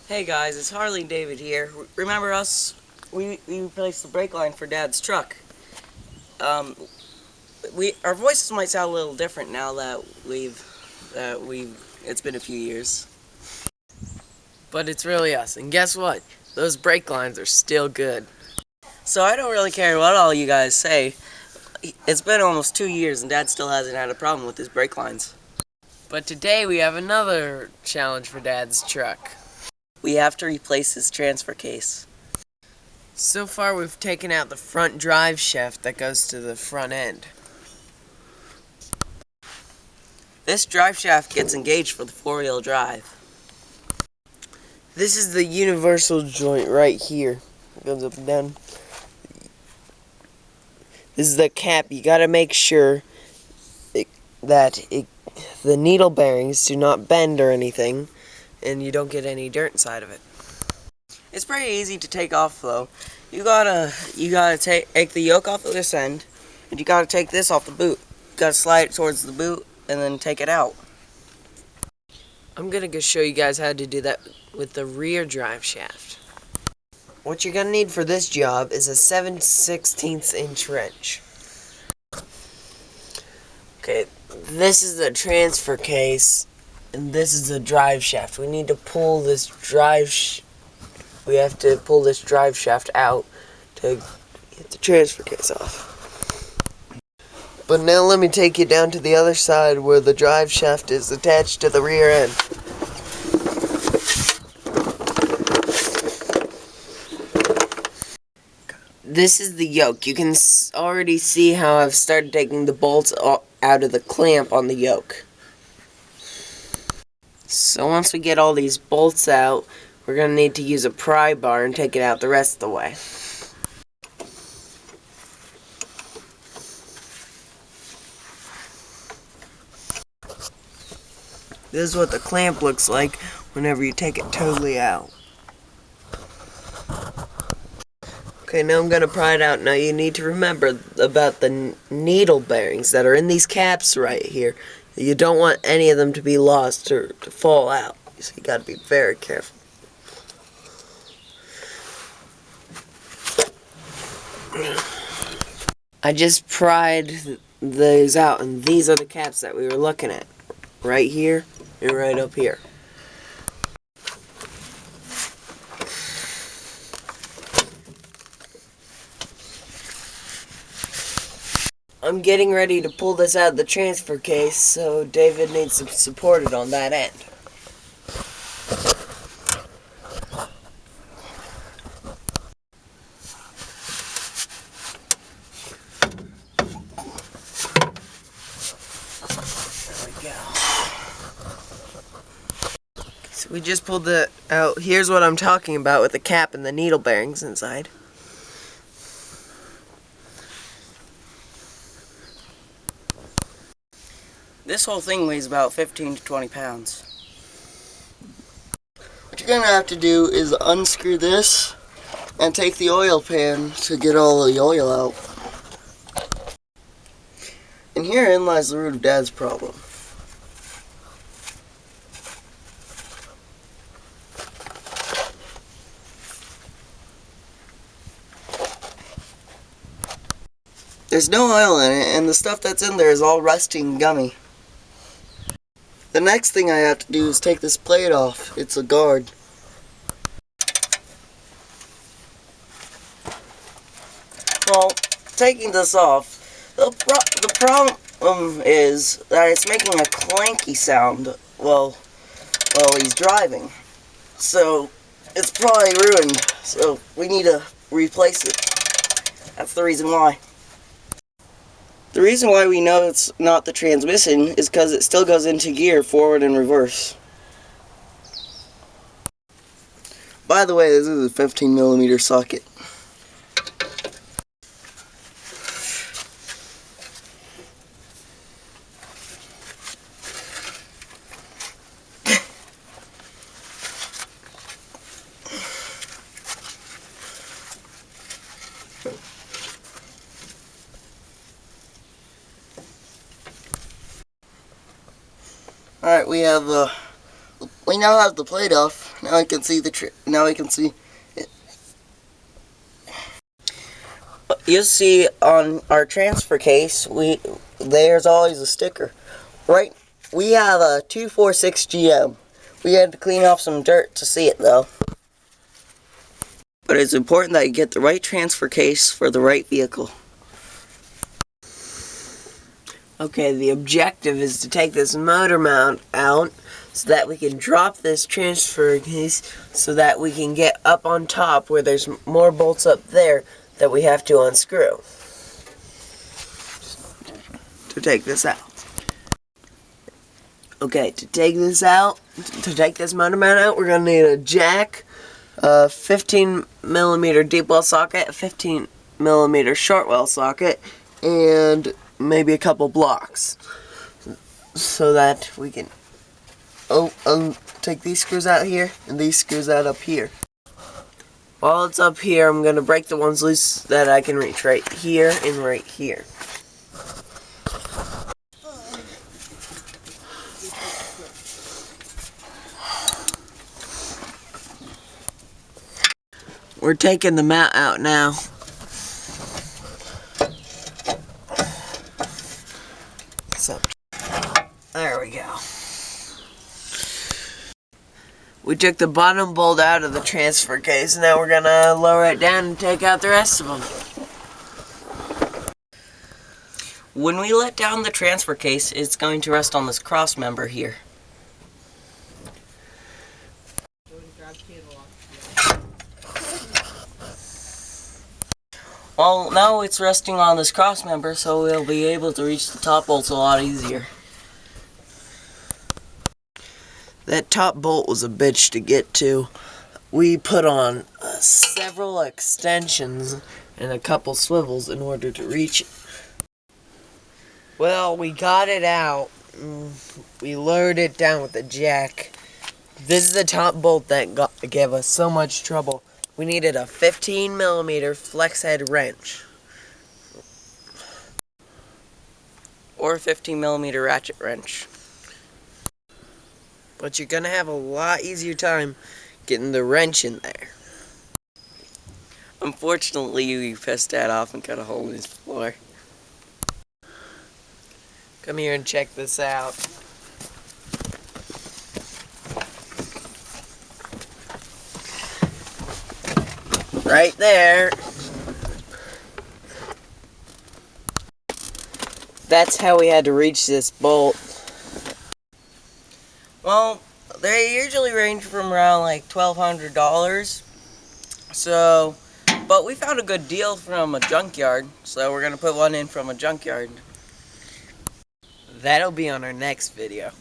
Hey guys, it's Harley and David here. Remember us? We replaced the brake line for Dad's truck. Um, our voices might sound a little different now that it's been a few years. But it's really us. And guess what? Those brake lines are still good. So I don't really care what all you guys say. It's been almost 2 years and Dad still hasn't had a problem with his brake lines. But today we have another challenge for Dad's truck. We have to replace his transfer case. So far we've taken out the front drive shaft that goes to the front end. This drive shaft gets engaged for the four-wheel drive. This is the universal joint right here. It goes up and down. This is the cap. You gotta make sure that the needle bearings do not bend or anything, and you don't get any dirt inside of it. It's pretty easy to take off though. You gotta take the yoke off of this end, and you gotta take this off the boot. You gotta slide it towards the boot and then take it out. I'm gonna go show you guys how to do that with the rear drive shaft. What you're gonna need for this job is a 7/16 inch wrench. Okay, this is the transfer case, and this is the drive shaft. We need to pull this we have to pull this drive shaft out to get the transfer case off. But now let me take you down to the other side where the drive shaft is attached to the rear end. This is the yoke. You can already see how I've started taking the bolts out of the clamp on the yoke. So once we get all these bolts out, we're going to need to use a pry bar and take it out the rest of the way. This is what the clamp looks like whenever you take it totally out. Okay, now I'm going to pry it out. Now you need to remember about the needle bearings that are in these caps right here. You don't want any of them to be lost or to fall out. So you got to be very careful. I just pried these out, and these are the caps that we were looking at. Right here and right up here. I'm getting ready to pull this out of the transfer case, so David needs to support it on that end. There we go. So we just pulled it out. Here's what I'm talking about with the cap and the needle bearings inside. This whole thing weighs about 15 to 20 pounds. What you're going to have to do is unscrew this and take the oil pan to get all the oil out. And herein lies the root of Dad's problem. There's no oil in it, and the stuff that's in there is all rusty and gummy. The next thing I have to do is take this plate off. It's a guard. Well, taking this off, the problem is that it's making a clanky sound while he's driving. So it's probably ruined. So we need to replace it. That's the reason why. The reason why we know it's not the transmission is because it still goes into gear forward and reverse. By the way, this is a 15mm socket. Alright, we have we now have the plate off. Now I can see now I can see it. You'll see on our transfer case, there's always a sticker. Right, we have a 246 GM. We had to clean off some dirt to see it though. But it's important that you get the right transfer case for the right vehicle. Okay, the objective is to take this motor mount out so that we can drop this transfer case so that we can get up on top where there's more bolts up there that we have to unscrew to take this out. Okay, to take this motor mount out, we're going to need a jack, a 15mm deep well socket, a 15mm short well socket, and maybe a couple blocks so that we can take these screws out here and these screws out up here. While it's up here, I'm going to break the ones loose that I can reach right here and right here. We're taking the mount out now. So, there we go. We took the bottom bolt out of the transfer case. Now we're gonna lower it down and take out the rest of them. When we let down the transfer case, it's going to rest on this cross member here. Well, now it's resting on this cross member, so we'll be able to reach the top bolts a lot easier. That top bolt was a bitch to get to. We put on several extensions and a couple swivels in order to reach it. Well, we got it out. We lowered it down with the jack. This is the top bolt that gave us so much trouble. We needed a 15mm flex head wrench. Or a 15mm ratchet wrench. But you're gonna have a lot easier time getting the wrench in there. Unfortunately, we pissed that off and cut a hole in his floor. Come here and check this out. Right there. That's how we had to reach this bolt. Well, they usually range from around like $1,200. So, but we found a good deal from a junkyard, so we're gonna put one in from a junkyard. That'll be on our next video.